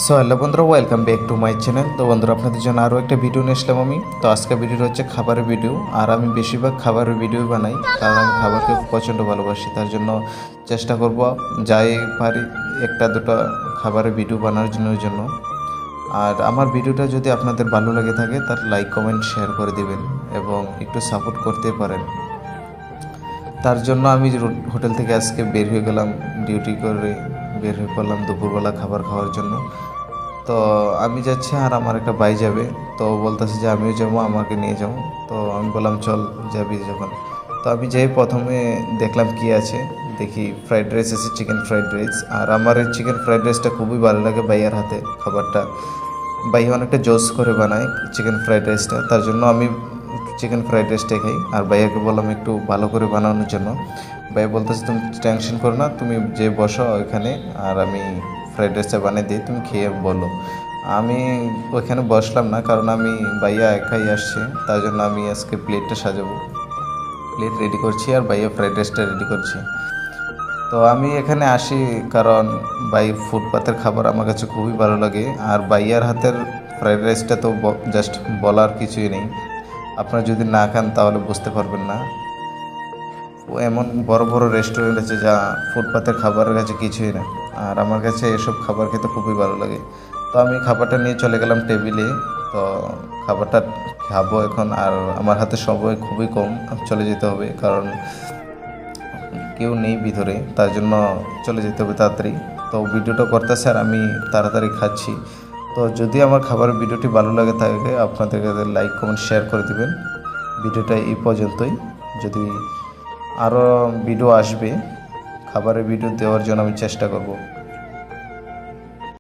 So hello বন্ধুরা, welcome back to my channel. তো বন্ধুরা, আপনাদের জন্য আরও একটা ভিডিও নিয়ে আসলাম আমি। তো আজকের ভিডিওটা হচ্ছে খাবারের ভিডিও। আর আমি বেশিরভাগ খাবারের ভিডিও বানাই, কারণ আমি খাবারকে প্রচণ্ড ভালোবাসি। তার জন্য চেষ্টা করব যাই পারি একটা দুটো খাবারের ভিডিও বানানোর জন্য। আর আমার ভিডিওটা যদি আপনাদের ভালো লেগে থাকে তার লাইক কমেন্ট শেয়ার করে দিবেন এবং একটু সাপোর্ট করতে পারেন। তার জন্য আমি হোটেল থেকে আজকে বের হয়ে গেলাম, ডিউটি করে বের হয়ে পড়লাম দুপুরবেলা খাবার খাওয়ার জন্য। তো আমি যাচ্ছি আর আমার একটা ভাই যাবে। তো বলতেছে যে আমিও যাবো, আমাকে নিয়ে যাও। তো আমি বললাম চল, যাবি যখন। তো আমি যেই প্রথমে দেখলাম কি আছে, দেখি ফ্রাইড রাইস আছে, চিকেন ফ্রাইড রাইস। আর আমার এই চিকেন ফ্রাইড রাইসটা খুবই ভালো লাগে ভাইয়ার হাতে খাবারটা। ভাইয়া অনেকটা জোস করে বানায় চিকেন ফ্রাইড রাইসটা, তার জন্য আমি চিকেন ফ্রাইড রাইসটাই খাই। আর ভাইয়াকে বললাম একটু ভালো করে বানানোর জন্য। ভাইয়া বলতেছে তুমি টেনশন করো না, তুমি যে বসো ওইখানে, আর আমি ফ্রাইড রাইসটা বানিয়ে দিই, তুমি খেয়ে বলো। আমি ওইখানে বসলাম না, কারণ আমি ভাইয়া একাই আসছে, তার জন্য আমি আজকে প্লেটটা সাজাবো। প্লেট রেডি করছি আর ভাইয়া ফ্রাইড রাইসটা রেডি করছি। তো আমি এখানে আসি কারণ ভাই ফুটপাতের খাবার আমার কাছে খুবই ভালো লাগে। আর ভাইয়ার হাতের ফ্রাইড রাইসটা তো জাস্ট বলার কিছুই নেই। আপনারা যদি না খান তাহলে বুঝতে পারবেন না। ও এমন বড় বড় রেস্টুরেন্ট আছে যা ফুটপাতের খাবারের কাছে কিছুই না। আর আমার কাছে এসব খাবার খেতে খুবই ভালো লাগে। তো আমি খাবারটা নিয়ে চলে গেলাম টেবিলে। তো খাবারটা খাবো এখন। আর আমার হাতে সময় খুবই কম, চলে যেতে হবে, কারণ কেউ নেই ভিতরে, তার জন্য চলে যেতে হবে তাড়াতাড়ি। তো ভিডিওটা করতেছে আর আমি তাড়াতাড়ি খাচ্ছি। তো যদি আমার খাবারের ভিডিওটি ভালো লাগে থাকে আপনাদের লাইক কমেন্ট শেয়ার করে দিবেন। ভিডিওটা এই পর্যন্তই। যদি আরও ভিডিও আসবে, খাবারের ভিডিও দেওয়ার জন্য আমি চেষ্টা করব।